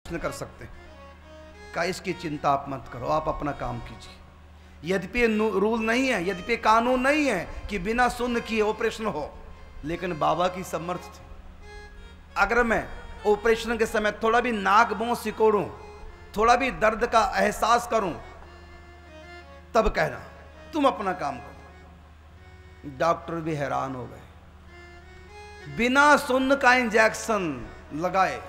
प्रश्न कर सकते हैं, क्या इसकी चिंता आप मत करो, आप अपना काम कीजिए। यद्यपि रूल नहीं है, यद्यपि कानून नहीं है कि बिना सुन्न किए ऑपरेशन हो, लेकिन बाबा की समर्थ थी। अगर मैं ऑपरेशन के समय थोड़ा भी नाक मुंह सिकोड़ूं, थोड़ा भी दर्द का एहसास करूं, तब कहना तुम अपना काम करो। डॉक्टर भी हैरान हो गए। बिना सुन्न का इंजेक्शन लगाए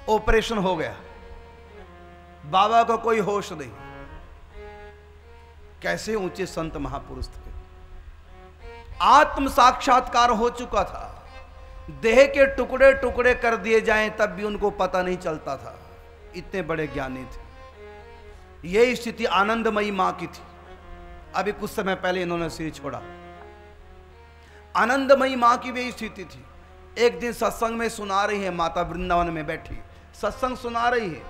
ऑपरेशन हो गया, बाबा को कोई होश नहीं। कैसे ऊंचे संत महापुरुष थे, आत्म साक्षात्कार हो चुका था। देह के टुकड़े टुकड़े कर दिए जाएं तब भी उनको पता नहीं चलता था, इतने बड़े ज्ञानी थे। यही स्थिति आनंदमयी मां की थी। अभी कुछ समय पहले इन्होंने सिर छोड़ा। आनंदमयी मां की भी स्थिति थी। एक दिन सत्संग में सुना रही है, माता वृंदावन में बैठी सत्संग सुना रही है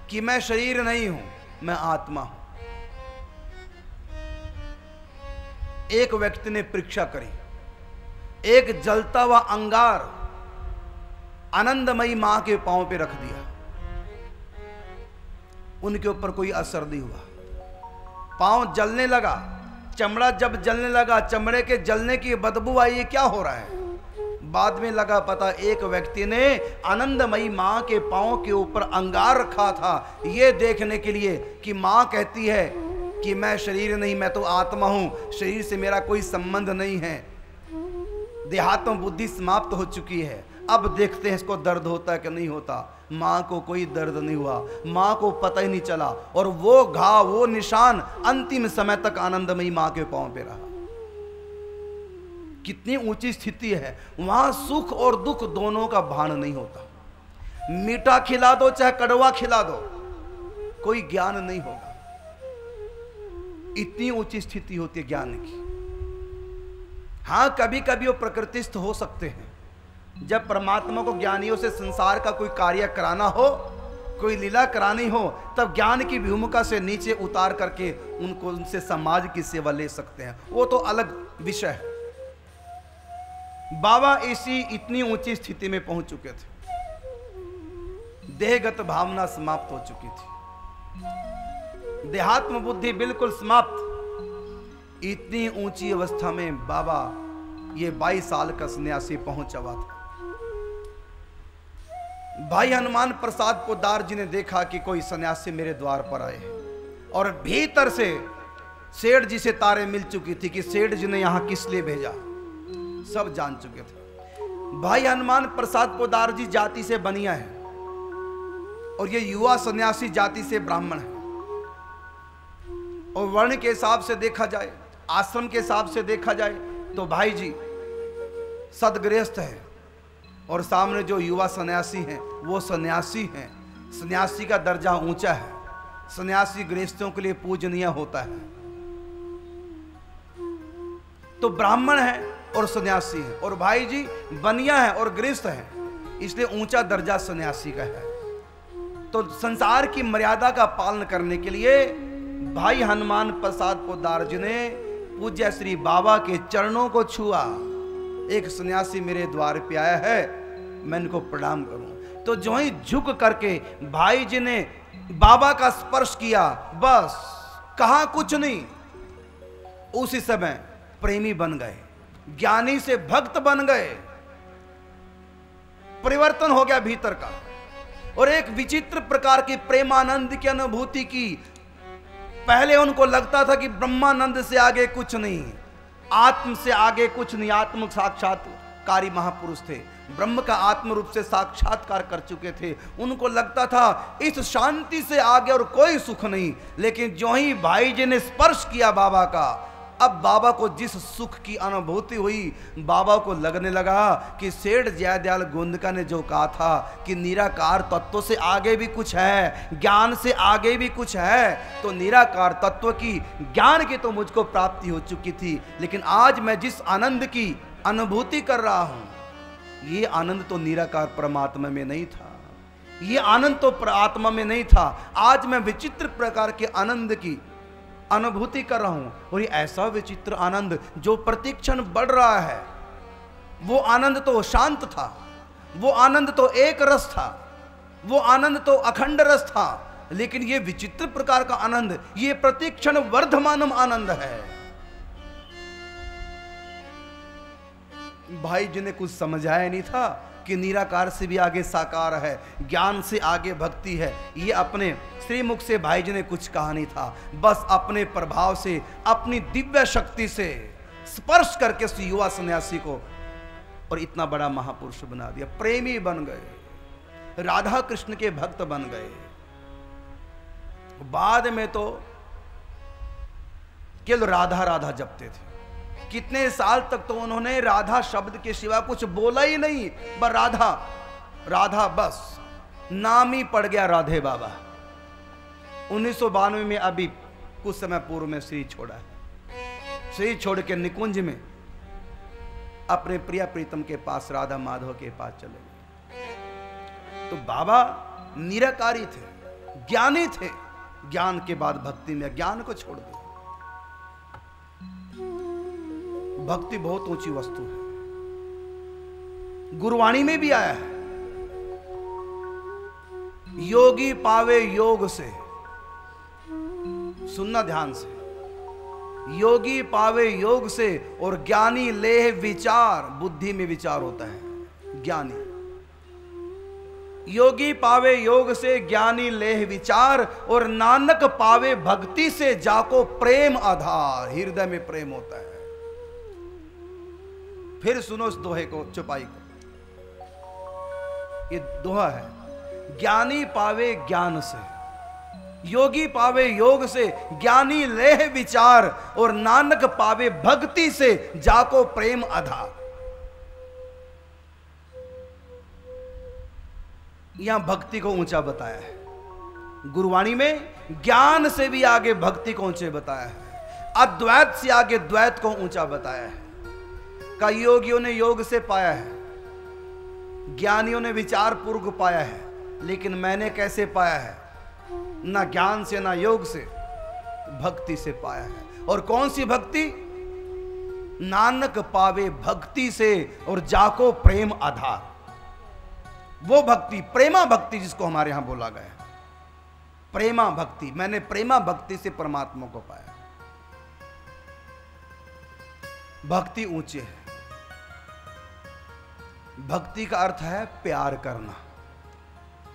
कि मैं शरीर नहीं हूं, मैं आत्मा हूं। एक व्यक्ति ने परीक्षा करी, एक जलता हुआ अंगार आनंदमयी मां के पांव पे रख दिया, उनके ऊपर कोई असर नहीं हुआ। पांव जलने लगा, चमड़ा जब जलने लगा, चमड़े के जलने की बदबू आई, ये क्या हो रहा है। बाद में लगा पता, एक व्यक्ति ने आनंदमयी मां के पांव के ऊपर अंगार रखा था, ये देखने के लिए कि मां कहती है कि मैं शरीर नहीं, मैं तो आत्मा हूं, शरीर से मेरा कोई संबंध नहीं है। देहात्म बुद्धि समाप्त हो चुकी है। अब देखते हैं इसको दर्द होता है कि नहीं होता। मां को कोई दर्द नहीं हुआ, मां को पता ही नहीं चला, और वो घाव, वो निशान अंतिम समय तक आनंदमयी मां के पांव पे रहा। कितनी ऊंची स्थिति है, वहां सुख और दुख दोनों का भान नहीं होता। मीठा खिला दो चाहे कड़वा खिला दो, कोई ज्ञान नहीं होगा। इतनी ऊंची स्थिति होती है ज्ञान की। हां, कभी कभी वो प्रकृतिस्थ हो सकते हैं। जब परमात्मा को ज्ञानियों से संसार का कोई कार्य कराना हो, कोई लीला करानी हो, तब ज्ञान की भूमिका से नीचे उतार करके उनको, उनसे समाज की सेवा ले सकते हैं, वो तो अलग विषय है। बाबा इसी इतनी ऊंची स्थिति में पहुंच चुके थे, देहगत भावना समाप्त हो चुकी थी, देहात्म बुद्धि बिल्कुल समाप्त। इतनी ऊंची अवस्था में बाबा, ये 22 साल का सन्यासी पहुंचा हुआ था। भाई हनुमान प्रसाद पोद्दार जी ने देखा कि कोई सन्यासी मेरे द्वार पर आए हैं, और भीतर से सेठ जी से तारे मिल चुकी थी कि सेठ जी ने यहां किस लिए भेजा, सब जान चुके थे। भाई हनुमान प्रसाद पोद्दार जी जाति से बनिया है, और ये युवा सन्यासी जाति से ब्राह्मण है। और वर्ण के हिसाब से देखा जाए, आश्रम के हिसाब से देखा जाए, तो भाई जी सदगृहस्थ है, और सामने जो युवा सन्यासी हैं वो सन्यासी हैं। सन्यासी का दर्जा ऊंचा है, सन्यासी गृहस्थों के लिए पूजनीय होता है। तो ब्राह्मण है और सन्यासी है, और भाई जी बनिया है और गृहस्थ है, इसलिए ऊंचा दर्जा सन्यासी का है। तो संसार की मर्यादा का पालन करने के लिए भाई हनुमान प्रसाद पोद्दार जी ने पूज्य श्री बाबा के चरणों को छुआ। एक सन्यासी मेरे द्वार पे आया है, मैं इनको प्रणाम करूं। तो जो ही झुक करके भाई जी ने बाबा का स्पर्श किया, बस कहा कुछ नहीं, उसी समय प्रेमी बन गए, ज्ञानी से भक्त बन गए, परिवर्तन हो गया भीतर का, और एक विचित्र प्रकार की प्रेमानंद की अनुभूति की। पहले उनको लगता था कि ब्रह्मानंद से आगे कुछ नहीं, आत्म से आगे कुछ नहीं। आत्म साक्षात्कारी महापुरुष थे, ब्रह्म का आत्म रूप से साक्षात्कार कर चुके थे। उनको लगता था इस शांति से आगे और कोई सुख नहीं। लेकिन जो ही भाई जी ने स्पर्श किया बाबा का, अब बाबा को जिस सुख की अनुभूति हुई, बाबा को लगने लगा कि सेठ जयदयाल गोंदका ने जो कहा था कि निराकार तत्व से आगे भी कुछ है, ज्ञान से आगे भी कुछ है, तो निराकार तत्व की, ज्ञान की तो मुझको प्राप्ति हो चुकी थी, लेकिन आज मैं जिस आनंद की अनुभूति कर रहा हूं, ये आनंद तो निराकार परमात्मा में नहीं था, ये आनंद तो आत्मा में नहीं था। आज मैं विचित्र प्रकार के आनंद की अनुभूति कर रहा हूं, और ये ऐसा विचित्र आनंद जो प्रतिक्षण बढ़ रहा है। वो आनंद तो शांत था, वो आनंद तो एक रस था, वो आनंद तो अखंड रस था, लेकिन ये विचित्र प्रकार का आनंद, ये प्रतिक्षण वर्धमानम आनंद है। भाई जी ने कुछ समझाया नहीं था कि निराकार से भी आगे साकार है, ज्ञान से आगे भक्ति है। ये अपने श्रीमुख से भाई जी ने कुछ कहा नहीं था, बस अपने प्रभाव से, अपनी दिव्य शक्ति से स्पर्श करके उस युवा सन्यासी को और इतना बड़ा महापुरुष बना दिया। प्रेमी बन गए, राधा कृष्ण के भक्त बन गए। बाद में तो केवल राधा राधा जपते थे। कितने साल तक तो उन्होंने राधा शब्द के सिवा कुछ बोला ही नहीं, बस राधा राधा, बस नाम ही पड़ गया राधे बाबा। 1992 में अभी कुछ समय पूर्व में श्री छोड़ा है। श्री छोड़ के निकुंज में अपने प्रिया प्रीतम के पास, राधा माधव के पास चले गए। तो बाबा निराकारी थे, ज्ञानी थे। ज्ञान के बाद भक्ति में, ज्ञान को छोड़ दिया। भक्ति बहुत ऊंची वस्तु है। गुरुवाणी में भी आया है, योगी पावे योग से, सुनना ध्यान से, योगी पावे योग से और ज्ञानी लेह विचार। बुद्धि में विचार होता है, ज्ञानी। योगी पावे योग से, ज्ञानी लेह विचार, और नानक पावे भक्ति से, जाको प्रेम आधार। हृदय में प्रेम होता है। फिर सुनो इस दोहे को, चौपाई को। ये दोहा है, ज्ञानी पावे ज्ञान से, योगी पावे योग से, ज्ञानी लेह विचार, और नानक पावे भक्ति से, जाको प्रेम आधार। यहां भक्ति को ऊंचा बताया है। गुरुवाणी में ज्ञान से भी आगे भक्ति को ऊंचे बताया है। अद्वैत से आगे द्वैत को ऊंचा बताया है। कई योगियों ने योग से पाया है, ज्ञानियों ने विचार पूर्वक पाया है, लेकिन मैंने कैसे पाया है? ना ज्ञान से, ना योग से, भक्ति से पाया है। और कौन सी भक्ति? नानक पावे भक्ति से और जाको प्रेम आधार। वो भक्ति, प्रेमा भक्ति, जिसको हमारे यहां बोला गया है, प्रेमा भक्ति। मैंने प्रेमा भक्ति से परमात्मा को पाया। भक्ति ऊंचे है। भक्ति का अर्थ है प्यार करना,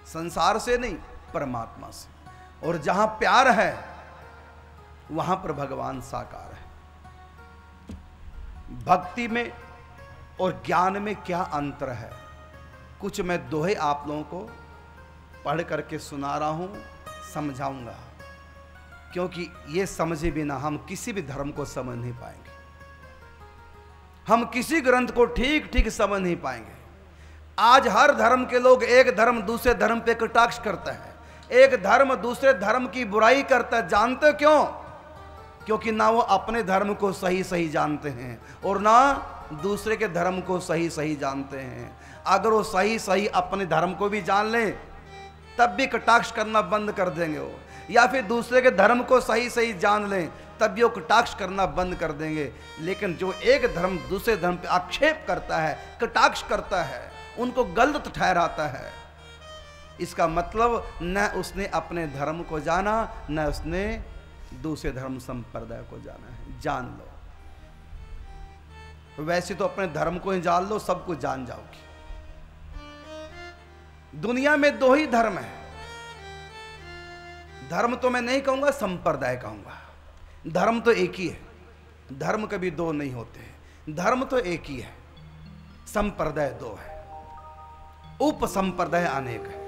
संसार से नहीं, परमात्मा से। और जहां प्यार है वहां पर भगवान साकार है। भक्ति में और ज्ञान में क्या अंतर है? कुछ मैं दोहे आप लोगों को पढ़ करके सुना रहा हूं, समझाऊंगा, क्योंकि ये समझे बिना हम किसी भी धर्म को समझ नहीं पाएंगे। हम किसी ग्रंथ को ठीक ठीक समझ नहीं पाएंगे। आज हर धर्म के लोग एक धर्म दूसरे धर्म पे कटाक्ष करता है, एक धर्म दूसरे धर्म की बुराई करता है। जानते क्यों? क्योंकि ना वो अपने धर्म को सही सही जानते हैं और ना दूसरे के धर्म को सही सही जानते हैं। अगर वो सही सही अपने धर्म को भी जान ले तब भी कटाक्ष करना बंद कर देंगे वो, या फिर दूसरे के धर्म को सही सही जान लें तब भी वो कटाक्ष करना बंद कर देंगे। लेकिन जो एक धर्म दूसरे धर्म पे आक्षेप करता है, कटाक्ष करता है, उनको गलत ठहराता है, इसका मतलब न उसने अपने धर्म को जाना, न उसने दूसरे धर्म संप्रदाय को जाना है। जान लो, वैसे तो अपने धर्म को ही जान लो, सब कुछ जान जाओगी। दुनिया में दो ही धर्म है। धर्म तो मैं नहीं कहूंगा, संप्रदाय कहूंगा। धर्म तो एक ही है, धर्म कभी दो नहीं होते हैं। धर्म तो एक ही है, संप्रदाय दो है, उपसंप्रदाय अनेक है।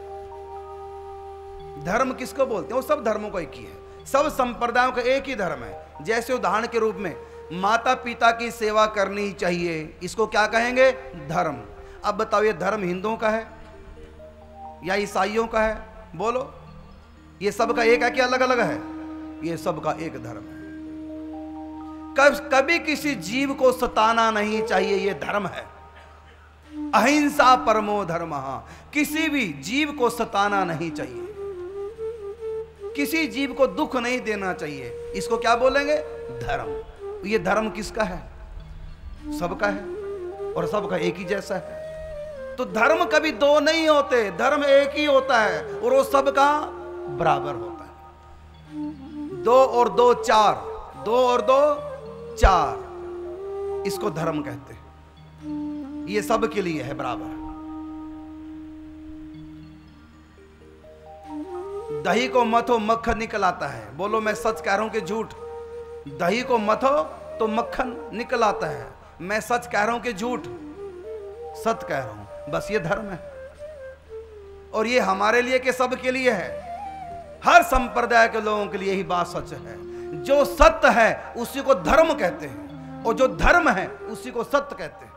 धर्म किसको बोलते हैं? वो सब धर्मों को एक ही है, सब संप्रदायों का एक ही धर्म है। जैसे उदाहरण के रूप में माता पिता की सेवा करनी चाहिए, इसको क्या कहेंगे? धर्म। अब बताओ, ये धर्म हिंदुओं का है या ईसाइयों का है? बोलो, ये सब का एक है कि अलग अलग है? ये सब का एक धर्म है। कभी किसी जीव को सताना नहीं चाहिए, ये धर्म है। अहिंसा परमो धर्मः। किसी भी जीव को सताना नहीं चाहिए, किसी जीव को दुख नहीं देना चाहिए, इसको क्या बोलेंगे? धर्म। ये धर्म किसका है? सबका है और सबका एक ही जैसा है। तो तो धर्म कभी दो नहीं होते, धर्म एक ही होता है और वो सबका बराबर होता है। 2 और 2 4, 2 और 2 4, इसको धर्म कहते हैं। ये सब के लिए है बराबर। दही को मथो मक्खन निकल आता है। बोलो मैं सच कह रहा हूं कि झूठ? दही को मथो तो मक्खन निकल आता है। मैं सच कह रहा हूं कि झूठ? सच कह रहा हूं। बस ये धर्म है और ये हमारे लिए के सब के लिए है। हर संप्रदाय के लोगों के लिए यही बात सच है। जो सत्य है उसी को धर्म कहते हैं और जो धर्म है उसी को सत्य कहते हैं।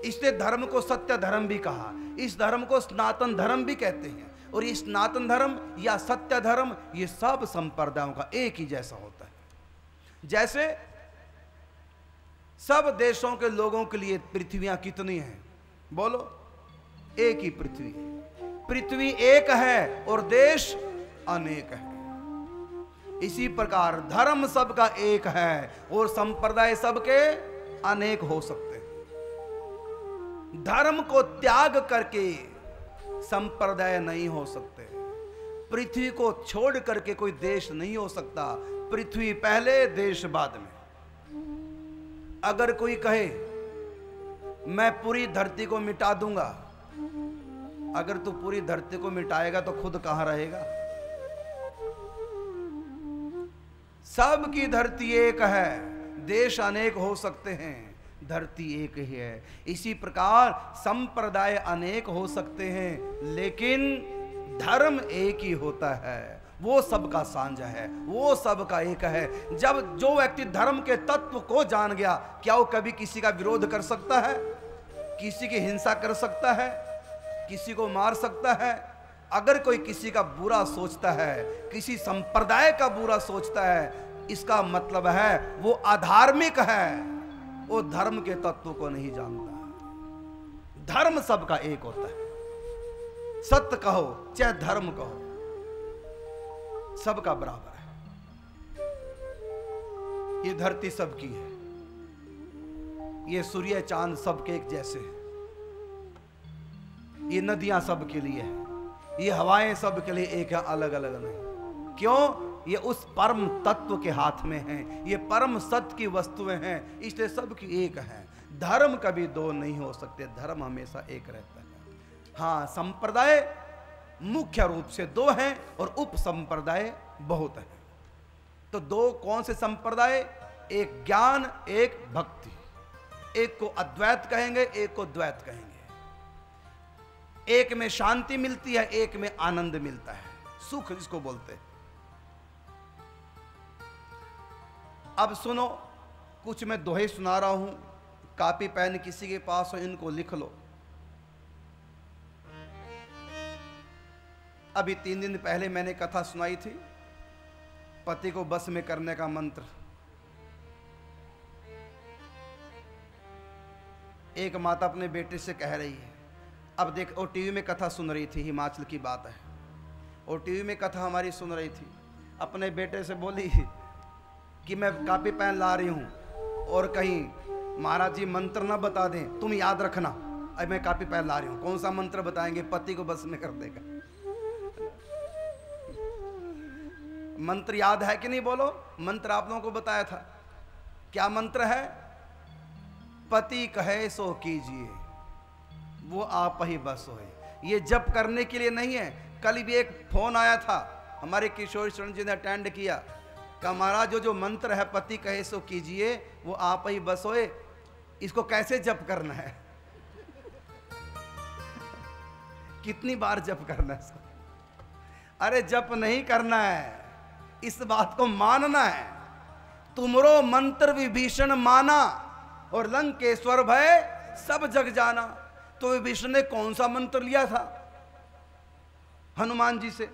इसलिए धर्म को सत्य धर्म भी कहा। इस धर्म को सनातन धर्म भी कहते हैं। और ये सनातन धर्म या सत्य धर्म ये सब संप्रदायों का एक ही जैसा होता है। जैसे सब देशों के लोगों के लिए पृथ्वियां कितनी हैं? बोलो, एक ही पृथ्वी है। पृथ्वी एक है और देश अनेक है। इसी प्रकार धर्म सबका एक है और संप्रदाय सबके अनेक हो सकते हैं। धर्म को त्याग करके संप्रदाय नहीं हो सकते। पृथ्वी को छोड़ करके कोई देश नहीं हो सकता। पृथ्वी पहले, देश बाद में। अगर कोई कहे मैं पूरी धरती को मिटा दूंगा, अगर तू पूरी धरती को मिटाएगा तो खुद कहां रहेगा? सबकी धरती एक है, देश अनेक हो सकते हैं, धरती एक ही है। इसी प्रकार संप्रदाय अनेक हो सकते हैं लेकिन धर्म एक ही होता है। वो सबका साझा है, वो सबका एक है। जब जो व्यक्ति धर्म के तत्व को जान गया, क्या वो कभी किसी का विरोध कर सकता है? किसी की हिंसा कर सकता है? किसी को मार सकता है? अगर कोई किसी का बुरा सोचता है, किसी संप्रदाय का बुरा सोचता है, इसका मतलब है वो अधार्मिक है, वो धर्म के तत्व को नहीं जानता। धर्म सबका एक होता है। सत्य कहो चाहे धर्म कहो, सबका बराबर है। ये धरती सबकी है, ये सूर्य चांद सबके एक जैसे हैं, ये नदियां सबके लिए है, ये हवाएं सबके लिए एक है, अलग अलग नहीं। क्यों? ये उस परम तत्व के हाथ में है, ये परम सत्य की वस्तुएं हैं, इसलिए सबकी एक है। धर्म कभी दो नहीं हो सकते, धर्म हमेशा एक रहता है। हाँ, संप्रदाय मुख्य रूप से दो हैं और उप संप्रदाय बहुत हैं। तो दो कौन से संप्रदाय? एक ज्ञान, एक भक्ति। एक को अद्वैत कहेंगे, एक को द्वैत कहेंगे। एक में शांति मिलती है, एक में आनंद मिलता है, सुख जिसको बोलते हैं। अब सुनो, कुछ मैं दोहे सुना रहा हूं, कॉपी पेन किसी के पास हो इनको लिख लो। अभी 3 दिन पहले मैंने कथा सुनाई थी, पति को बस में करने का मंत्र। एक माता अपने बेटे से कह रही है, अब देख, और टीवी में कथा सुन रही थी, हिमाचल की बात है, और टीवी में कथा हमारी सुन रही थी। अपने बेटे से बोली कि मैं कॉपी पेन ला रही हूं और कहीं महाराज जी मंत्र ना बता दें, तुम याद रखना। अब मैं कॉपी पेन ला रही हूं, कौन सा मंत्र बताएंगे? पति को बस में कर देगा। मंत्र याद है कि नहीं? बोलो, मंत्र आप लोगों को बताया था। क्या मंत्र है? पति कहे सो कीजिए, वो आप ही बस होए। ये जप करने के लिए नहीं है। कल भी एक फोन आया था, हमारे किशोर शरण जी ने अटेंड किया, कहा महाराज जो मंत्र है पति कहे सो कीजिए, वो आप ही बस होए, इसको कैसे जप करना है? कितनी बार जप करना है इसको? अरे जप नहीं करना है, इस बात को मानना है। तुमरो मंत्र विभीषण माना और लंकेश्वर भय सब जग जाना। तो विभीषण ने कौन सा मंत्र लिया था? हनुमान जी से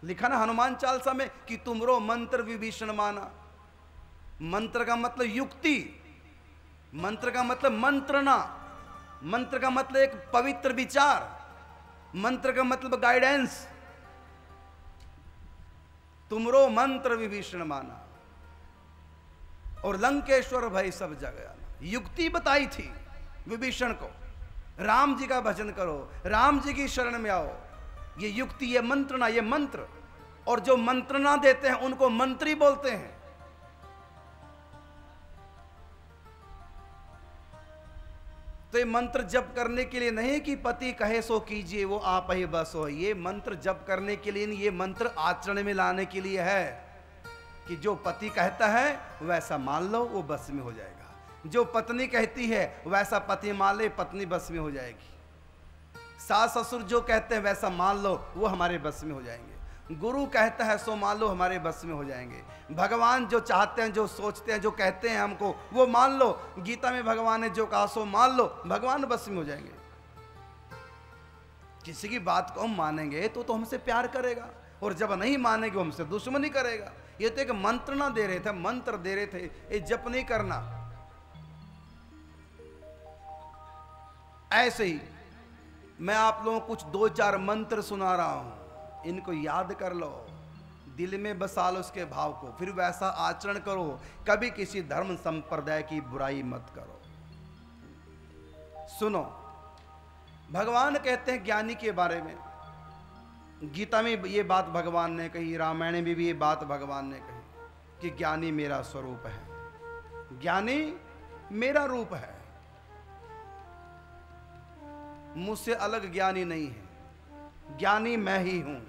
लिखा ना हनुमान चालीसा में कि तुमरो मंत्र विभीषण माना। मंत्र का मतलब युक्ति, मंत्र का मतलब मंत्रणा, मंत्र का मतलब एक पवित्र विचार, मंत्र का मतलब गाइडेंस। तुमरो मंत्र विभीषण माना और लंकेश्वर भय सब जग जाना। युक्ति बताई थी विभीषण को राम जी का भजन करो, राम जी की शरण में आओ। ये युक्ति, ये मंत्रणा, ये मंत्र। और जो मंत्रणा देते हैं उनको मंत्री बोलते हैं। तो ये मंत्र जप करने के लिए नहीं कि पति कहे सो कीजिए, वो आप ही बस हो। ये मंत्र जप करने के लिए नहीं, ये मंत्र आचरण में लाने के लिए है कि जो पति कहता है वैसा मान लो, वो बस में हो जाएगा। जो पत्नी कहती है वैसा पति मान ले, पत्नी बस में हो जाएगी। सास ससुर जो कहते हैं वैसा मान लो, वो हमारे बस में हो जाएंगे। गुरु कहता है सो मान लो, हमारे बस में हो जाएंगे। भगवान जो चाहते हैं, जो सोचते हैं, जो कहते हैं हमको, वो मान लो। गीता में भगवान ने जो कहा सो मान लो, भगवान बस में हो जाएंगे। किसी की बात को हम मानेंगे तो हमसे प्यार करेगा, और जब नहीं मानेंगे वो हमसे दुश्मनी करेगा। ये तो एक मंत्रणा दे रहे थे, मंत्र दे रहे थे, ये जप नहीं करना। ऐसे ही मैं आप लोगों को कुछ 2-4 मंत्र सुना रहा हूं, इनको याद कर लो, दिल में बसा लो उसके भाव को, फिर वैसा आचरण करो। कभी किसी धर्म संप्रदाय की बुराई मत करो। सुनो, भगवान कहते हैं ज्ञानी के बारे में, गीता में ये बात भगवान ने कही, रामायण में भी ये बात भगवान ने कही कि ज्ञानी मेरा स्वरूप है, ज्ञानी मेरा रूप है। मुझसे अलग ज्ञानी नहीं है, ज्ञानी मैं ही हूं,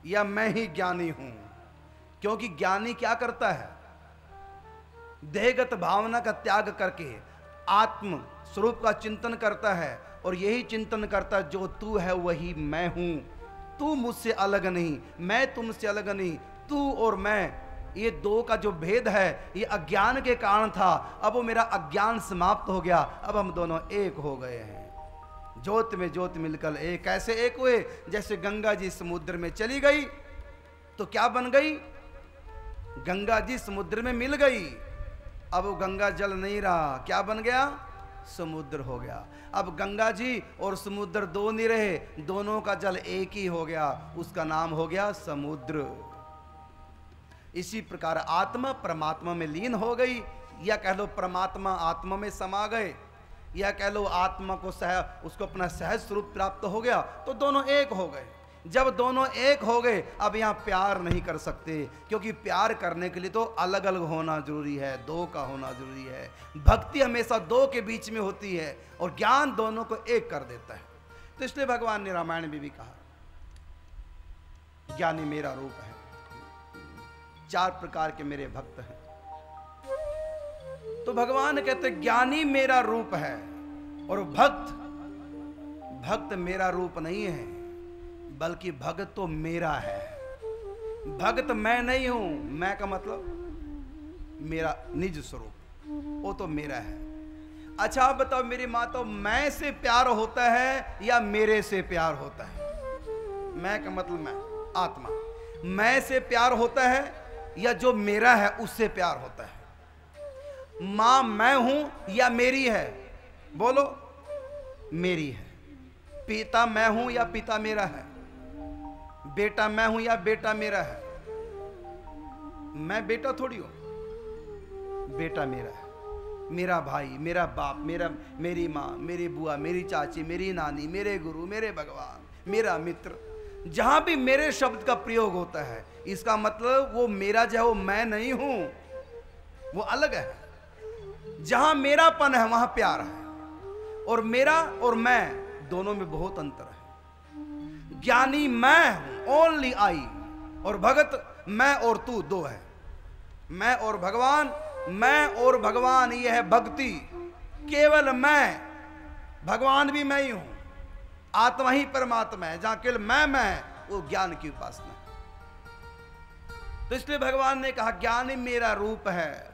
या मैं ही ज्ञानी हूं। क्योंकि ज्ञानी क्या करता है? देहगत भावना का त्याग करके आत्म स्वरूप का चिंतन करता है, और यही चिंतन करता है जो तू है वही मैं हूं। तू मुझसे अलग नहीं, मैं तुमसे अलग नहीं। तू और मैं, ये दो का जो भेद है ये अज्ञान के कारण था। अब वो मेरा अज्ञान समाप्त हो गया, अब हम दोनों एक हो गए हैं। ज्योत में ज्योत मिलकर एक। कैसे एक हुए? जैसे गंगा जी समुद्र में चली गई तो क्या बन गई? गंगा जी समुद्र में मिल गई। अब वो गंगा जल नहीं रहा, क्या बन गया? समुद्र हो गया। अब गंगा जी और समुद्र दो नहीं रहे, दोनों का जल एक ही हो गया, उसका नाम हो गया समुद्र। इसी प्रकार आत्मा परमात्मा में लीन हो गई, या कह लो परमात्मा आत्मा में समा गए, या कह लो आत्मा को उसको अपना सहज स्वरूप प्राप्त हो गया, तो दोनों एक हो गए। जब दोनों एक हो गए, अब यहाँ प्यार नहीं कर सकते, क्योंकि प्यार करने के लिए तो अलग अलग होना जरूरी है, दो का होना जरूरी है। भक्ति हमेशा दो के बीच में होती है, और ज्ञान दोनों को एक कर देता है। तो इसलिए भगवान ने रामायण में भी कहा ज्ञानी मेरा रूप है, 4 प्रकार के मेरे भक्त हैं। तो भगवान कहते ज्ञानी मेरा रूप है, और भक्त मेरा रूप नहीं है, बल्कि भक्त तो मेरा है। भक्त मैं नहीं हूं, मैं का मतलब मेरा निज स्वरूप, वो तो मेरा है। अच्छा आप बताओ मेरी माता, मैं से प्यार होता है या मेरे से प्यार होता है? मैं का मतलब मैं, आत्मा, मैं से प्यार होता है या जो मेरा है उससे प्यार होता है? मां मैं हूं या मेरी है? बोलो, मेरी है। पिता मैं हूं या पिता मेरा है? बेटा मैं हूं या बेटा मेरा है? मैं बेटा थोड़ी हूं, बेटा मेरा है। मेरा भाई, मेरा बाप, मेरी मां, मेरी बुआ, मेरी चाची, मेरी नानी, मेरे गुरु, मेरे भगवान, मेरा मित्र। जहां भी मेरे शब्द का प्रयोग होता है, इसका मतलब वो मेरा जो है वो मैं नहीं हूं, वो अलग है। जहां मेरापन है वहां प्यार है, और मेरा और मैं दोनों में बहुत अंतर है। ज्ञानी मैं हूं, ओनली आई, और भगत मैं और तू दो है। मैं और भगवान, मैं और भगवान, ये है भक्ति। केवल मैं, भगवान भी मैं ही हूं, आत्मा ही परमात्मा है। जहां केवल मैं, वो ज्ञान की उपासना। तो इसलिए भगवान ने कहा ज्ञानी मेरा रूप है,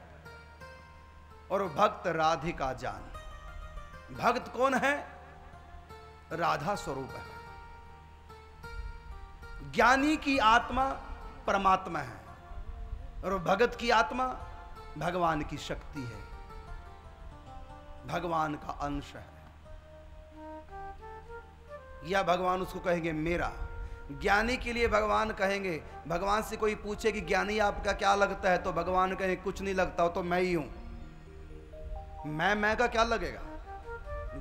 और भक्त राधिका जान। भक्त कौन है? राधा स्वरूप है। ज्ञानी की आत्मा परमात्मा है, और भगत की आत्मा भगवान की शक्ति है, भगवान का अंश है। या भगवान उसको कहेंगे मेरा। ज्ञानी के लिए भगवान कहेंगे, भगवान से कोई पूछे कि ज्ञानी आपका क्या लगता है, तो भगवान कहेंगे कुछ नहीं लगता, हो तो मैं ही हूं। मैं का क्या लगेगा?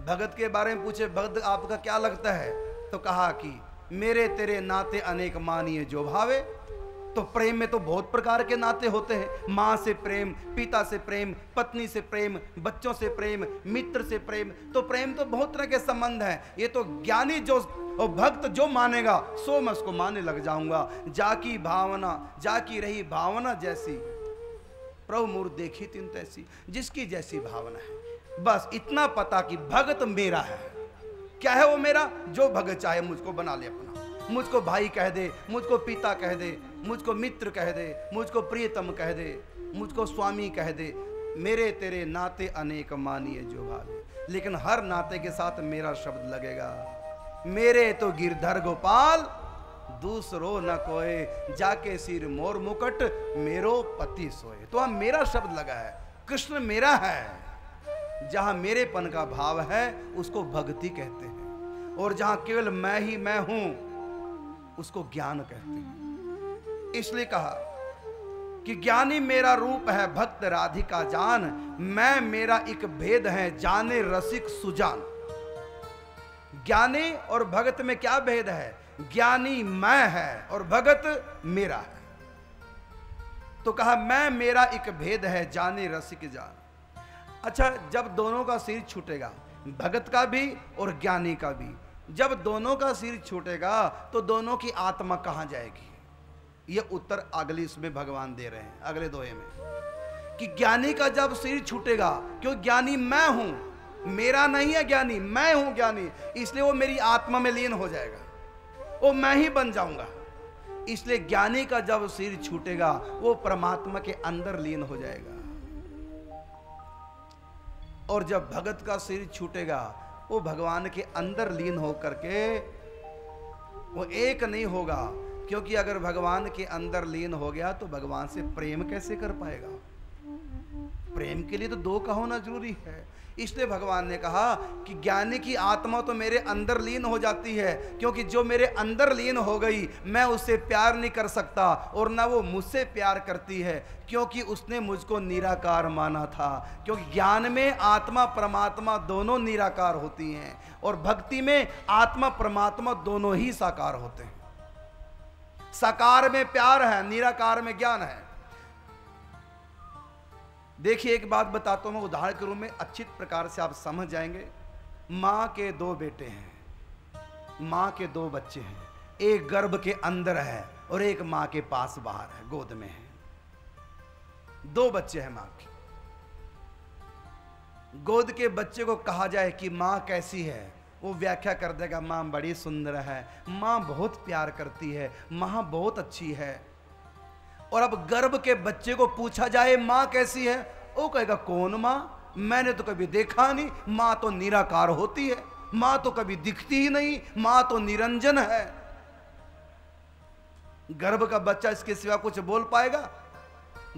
भगत के बारे में पूछे, भगत आपका क्या लगता है? तो कहा कि मेरे तेरे नाते अनेक मानिए जो भावे। तो प्रेम में तो बहुत प्रकार के नाते होते हैं, माँ से प्रेम, पिता से प्रेम, पत्नी से प्रेम, बच्चों से प्रेम, मित्र से प्रेम। तो प्रेम तो बहुत तरह के संबंध हैं। ये तो ज्ञानी जो और भक्त जो मानेगा सो मैं उसको मानने लग जाऊंगा। जाकी भावना, जाकी रही भावना जैसी, प्रभु मूर्त देखी तीन तैसी। जिसकी जैसी भावना है, बस इतना पता कि भगत मेरा है। क्या है वो मेरा? जो भगत चाहे मुझको बना ले अपना, मुझको भाई कह दे, मुझको पिता कह दे, मुझको मित्र कह दे, मुझको प्रियतम कह दे, मुझको स्वामी कह दे। मेरे तेरे नाते अनेक मानिए जो भावे, लेकिन हर नाते के साथ मेरा शब्द लगेगा। मेरे तो गिरधर गोपाल दूसरो न कोई, जाके सिर मोर मुकुट मेरो पति सोए। तो हम मेरा शब्द लगा है, कृष्ण मेरा है। जहां मेरेपन का भाव है उसको भक्ति कहते हैं, और जहां केवल मैं ही मैं हूं उसको ज्ञान कहते हैं। इसलिए कहा कि ज्ञानी मेरा रूप है, भक्त राधिका जान। मैं मेरा एक भेद है, जाने रसिक सुजान। ज्ञानी और भगत में क्या भेद है? ज्ञानी मैं है और भगत मेरा है। तो कहा मैं मेरा एक भेद है, जाने रसिक जान। अच्छा, जब दोनों का सिर छूटेगा, भगत का भी और ज्ञानी का भी, जब दोनों का सिर छूटेगा तो दोनों की आत्मा कहां जाएगी? यह उत्तर अगली इसमें भगवान दे रहे हैं, अगले दोहे में, कि ज्ञानी का जब सिर छूटेगा, क्यों? ज्ञानी मैं हूं, मेरा नहीं है ज्ञानी, मैं हूं ज्ञानी, इसलिए वो मेरी आत्मा में लीन हो जाएगा, वो मैं ही बन जाऊंगा। इसलिए ज्ञानी का जब सिर छूटेगा वो परमात्मा के अंदर लीन हो जाएगा। और जब भगत का सिर छूटेगा वो भगवान के अंदर लीन हो करके वो एक नहीं होगा, क्योंकि अगर भगवान के अंदर लीन हो गया तो भगवान से प्रेम कैसे कर पाएगा? प्रेम के लिए तो दो का होना जरूरी है। इसलिए भगवान ने कहा कि ज्ञानी की आत्मा तो मेरे अंदर लीन हो जाती है, क्योंकि जो मेरे अंदर लीन हो गई मैं उससे प्यार नहीं कर सकता और ना वो मुझसे प्यार करती है, क्योंकि उसने मुझको निराकार माना था। क्योंकि ज्ञान में आत्मा परमात्मा दोनों निराकार होती हैं, और भक्ति में आत्मा परमात्मा दोनों ही साकार होते हैं। साकार में प्यार है, निराकार में ज्ञान है। देखिए, एक बात बताता हूं, उदाहरण के रूप में अच्छी प्रकार से आप समझ जाएंगे। माँ के दो बेटे हैं, माँ के दो बच्चे हैं, एक गर्भ के अंदर है और एक माँ के पास बाहर है, गोद में है। दो बच्चे हैं माँ के। गोद के बच्चे को कहा जाए कि माँ कैसी है, वो व्याख्या कर देगा, माँ बड़ी सुंदर है, माँ बहुत प्यार करती है, माँ बहुत अच्छी है। और अब गर्भ के बच्चे को पूछा जाए माँ कैसी है, वो कहेगा कौन माँ, मैंने तो कभी देखा नहीं, माँ तो निराकार होती है, माँ तो कभी दिखती ही नहीं, माँ तो निरंजन है। गर्भ का बच्चा इसके सिवा कुछ बोल पाएगा?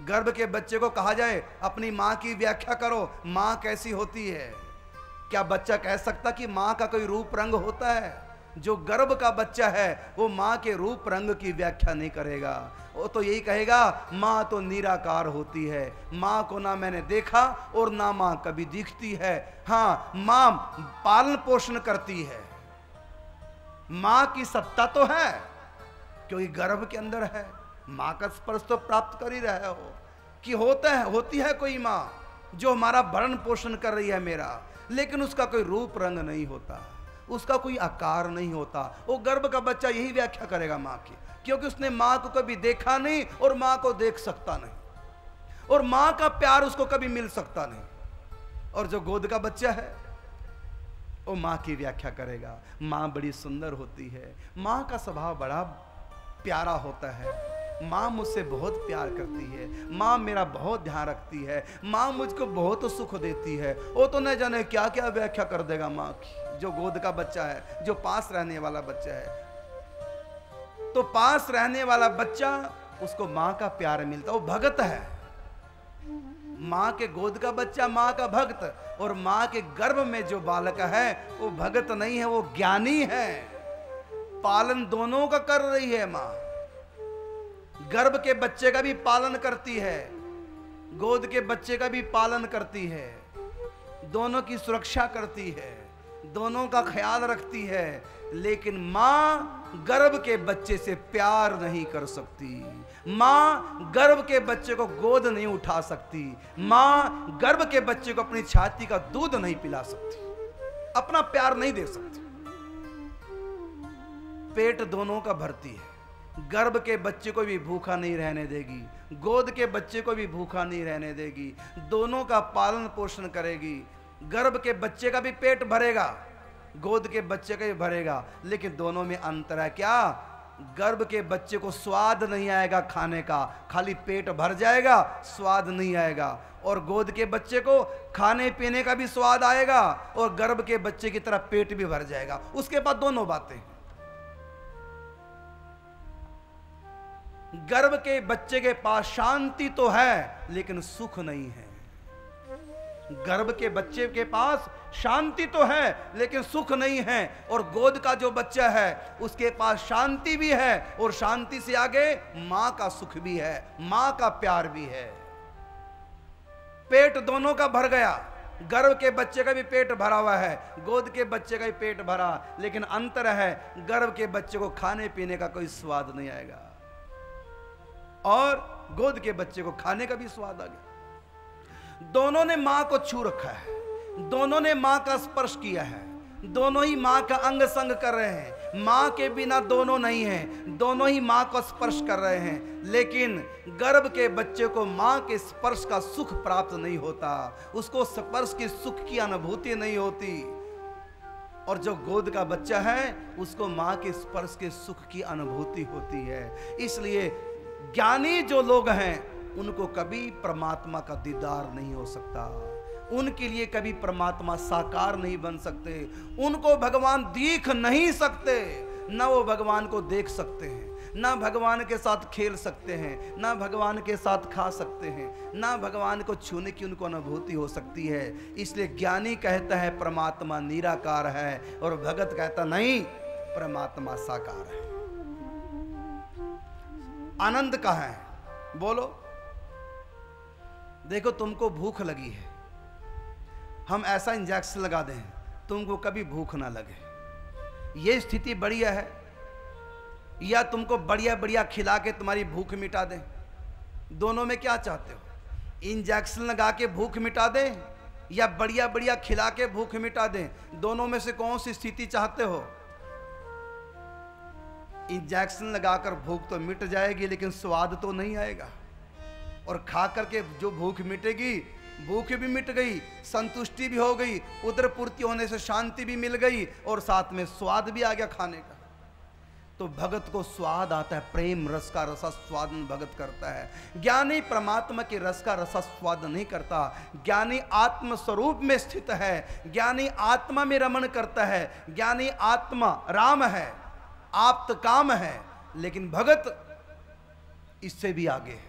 गर्भ के बच्चे को कहा जाए अपनी माँ की व्याख्या करो, माँ कैसी होती है, क्या बच्चा कह सकता कि माँ का कोई रूप रंग होता है? जो गर्भ का बच्चा है वो माँ के रूप रंग की व्याख्या नहीं करेगा, वो तो यही कहेगा माँ तो निराकार होती है, माँ को ना मैंने देखा और ना माँ कभी दिखती है। हाँ, माँ पालन पोषण करती है, माँ की सत्ता तो है क्योंकि गर्भ के अंदर है, माँ का स्पर्श तो प्राप्त कर ही रहे हो कि होती है कोई माँ जो हमारा भरण पोषण कर रही है मेरा, लेकिन उसका कोई रूप रंग नहीं होता, उसका कोई आकार नहीं होता। वो गर्भ का बच्चा यही व्याख्या करेगा माँ की, क्योंकि उसने माँ को कभी देखा नहीं और माँ को देख सकता नहीं, और माँ का प्यार उसको कभी मिल सकता नहीं। और जो गोद का बच्चा है वो माँ की व्याख्या करेगा, माँ बड़ी सुंदर होती है, माँ का स्वभाव बड़ा प्यारा होता है, माँ मुझसे बहुत प्यार करती है, माँ मेरा बहुत ध्यान रखती है, माँ मुझको बहुत सुख देती है। वो तो न जाने क्या क्या व्याख्या कर देगा माँ की। जो गोद का बच्चा है, जो पास रहने वाला बच्चा है, तो पास रहने वाला बच्चा उसको माँ का प्यार मिलता, वो भगत है। माँ के गोद का बच्चा माँ का भक्त, और माँ के गर्भ में जो बालक है वो भगत नहीं है, वो ज्ञानी है। पालन दोनों का कर रही है माँ, गर्भ के बच्चे का भी पालन करती है, गोद के बच्चे का भी पालन करती है, दोनों की सुरक्षा करती है। दोनों का ख्याल रखती है, लेकिन मां गर्भ के बच्चे से प्यार नहीं कर सकती। मां गर्भ के बच्चे को गोद नहीं उठा सकती। मां गर्भ के बच्चे को अपनी छाती का दूध नहीं पिला सकती, अपना प्यार नहीं दे सकती। पेट दोनों का भरती है, गर्भ के बच्चे को भी भूखा नहीं रहने देगी, गोद के बच्चे को भी भूखा नहीं रहने देगी, दोनों का पालन पोषण करेगी। गर्भ के बच्चे का भी पेट भरेगा, गोद के बच्चे का भी भरेगा, लेकिन दोनों में अंतर है क्या? गर्भ के बच्चे को स्वाद नहीं आएगा खाने का, खाली पेट भर जाएगा, स्वाद नहीं आएगा। और गोद के बच्चे को खाने पीने का भी स्वाद आएगा और गर्भ के बच्चे की तरह पेट भी भर जाएगा। उसके बाद दोनों बातें। गर्भ के बच्चे के पास शांति तो है लेकिन सुख नहीं है। गर्भ के बच्चे के पास शांति तो है लेकिन सुख नहीं है। और गोद का जो बच्चा है उसके पास शांति भी है और शांति से आगे मां का सुख भी है, मां का प्यार भी है। पेट दोनों का भर गया, गर्भ के बच्चे का भी पेट भरा हुआ है, गोद के बच्चे का भी पेट भरा, लेकिन अंतर है गर्भ के बच्चे को खाने पीने का कोई स्वाद नहीं आएगा और गोद के बच्चे को खाने का भी स्वाद आ गया। दोनों ने मां को छू रखा है, दोनों ने मां का स्पर्श किया है, दोनों ही मां का अंग संग कर रहे हैं। मां के बिना दोनों नहीं हैं, दोनों ही मां को स्पर्श कर रहे हैं, लेकिन गर्भ के बच्चे को मां के स्पर्श का सुख प्राप्त नहीं होता, उसको स्पर्श के सुख की अनुभूति नहीं होती। और जो गोद का बच्चा है उसको मां के स्पर्श के सुख की अनुभूति होती है। इसलिए ज्ञानी जो लोग हैं उनको कभी परमात्मा का दीदार नहीं हो सकता, उनके लिए कभी परमात्मा साकार नहीं बन सकते, उनको भगवान दिख नहीं सकते, ना वो भगवान को देख सकते हैं, ना भगवान के साथ खेल सकते हैं, ना भगवान के साथ खा सकते हैं, ना भगवान को छूने की उनको अनुभूति हो सकती है। इसलिए ज्ञानी कहता है परमात्मा निराकार है और भगत कहता नहीं परमात्मा साकार है। आनंद कहाँ है? बोलो। देखो तुमको भूख लगी है, हम ऐसा इंजेक्शन लगा दें तुमको कभी भूख ना लगे, ये स्थिति बढ़िया है? या तुमको बढ़िया बढ़िया खिला के तुम्हारी भूख मिटा दें? दोनों में क्या चाहते हो? इंजेक्शन लगा के भूख मिटा दें या बढ़िया बढ़िया खिला के भूख मिटा दें? दोनों में से कौन सी स्थिति चाहते हो? इंजेक्शन लगाकर भूख तो मिट जाएगी लेकिन स्वाद तो नहीं आएगा, और खा करके जो भूख मिटेगी, भूख भी मिट गई, संतुष्टि भी हो गई, उदर पूर्ति होने से शांति भी मिल गई और साथ में स्वाद भी आ गया खाने का। तो भगत को स्वाद आता है, प्रेम रस का रसास्वादन भगत करता है। ज्ञानी परमात्मा के रस का रसास्वाद नहीं करता, ज्ञानी आत्म स्वरूप में स्थित है, ज्ञानी आत्मा में रमण करता है, ज्ञानी आत्मा राम है, आप्त काम है। लेकिन भगत इससे भी आगे है,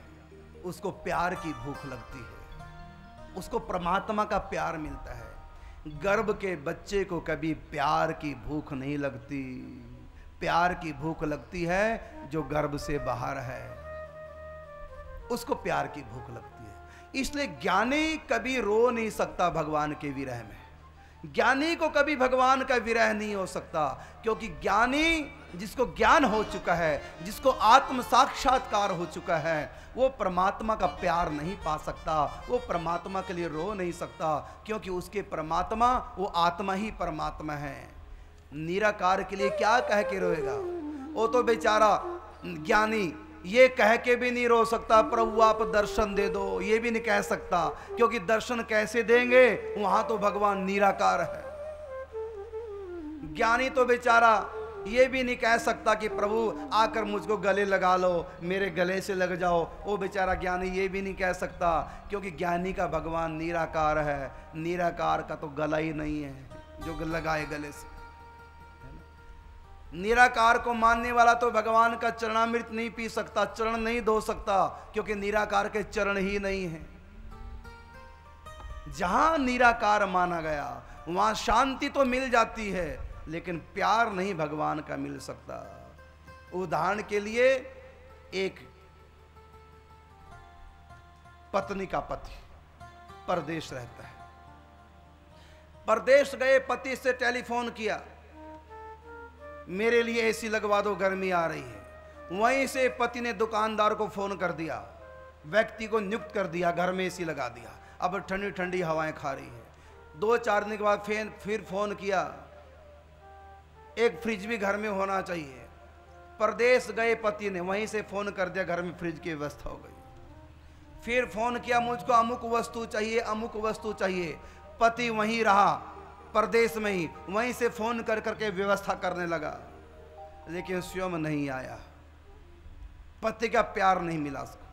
उसको प्यार की भूख लगती है, उसको परमात्मा का प्यार मिलता है। गर्भ के बच्चे को कभी प्यार की भूख नहीं लगती, प्यार की भूख लगती है जो गर्भ से बाहर है, उसको प्यार की भूख लगती है। इसलिए ज्ञानी कभी रो नहीं सकता भगवान के विरह में, ज्ञानी को कभी भगवान का विरह नहीं हो सकता, क्योंकि ज्ञानी जिसको ज्ञान हो चुका है, जिसको आत्म साक्षात्कार हो चुका है, वो परमात्मा का प्यार नहीं पा सकता, वो परमात्मा के लिए रो नहीं सकता, क्योंकि उसके परमात्मा वो आत्मा ही परमात्मा है। निराकार के लिए क्या कह के रोएगा? वो तो बेचारा ज्ञानी ये कह के भी नहीं रो सकता प्रभु आप दर्शन दे दो, ये भी नहीं कह सकता, क्योंकि दर्शन कैसे देंगे, वहां तो भगवान निराकार है। ज्ञानी तो बेचारा ये भी नहीं कह सकता कि प्रभु आकर मुझको गले लगा लो, मेरे गले से लग जाओ, वो बेचारा ज्ञानी ये भी नहीं कह सकता, क्योंकि ज्ञानी का भगवान निराकार है, निराकार का तो गला ही नहीं है जो लगाए गले से। निराकार को मानने वाला तो भगवान का चरणामृत नहीं पी सकता, चरण नहीं धो सकता, क्योंकि निराकार के चरण ही नहीं है। जहां निराकार माना गया वहां शांति तो मिल जाती है, लेकिन प्यार नहीं भगवान का मिल सकता। उदाहरण के लिए एक पत्नी का पति परदेश रहता है, परदेश गए, पति से टेलीफोन किया, मेरे लिए एसी लगवा दो, गर्मी आ रही है। वहीं से पति ने दुकानदार को फोन कर दिया, व्यक्ति को नियुक्त कर दिया, घर में एसी लगा दिया, अब ठंडी ठंडी हवाएं खा रही है। 2-4 दिन के बाद फिर फोन किया, एक फ्रिज भी घर में होना चाहिए। परदेश गए पति ने, वहीं से फोन कर दिया, घर में फ्रिज की व्यवस्था हो गई। फिर फोन किया, मुझको अमुक वस्तु चाहिए, अमुक वस्तु चाहिए। पति वहीं रहा, परदेश में ही, वहीं से फोन कर करके व्यवस्था करने लगा, लेकिन स्वयं नहीं आया। पति का प्यार नहीं मिला उसको।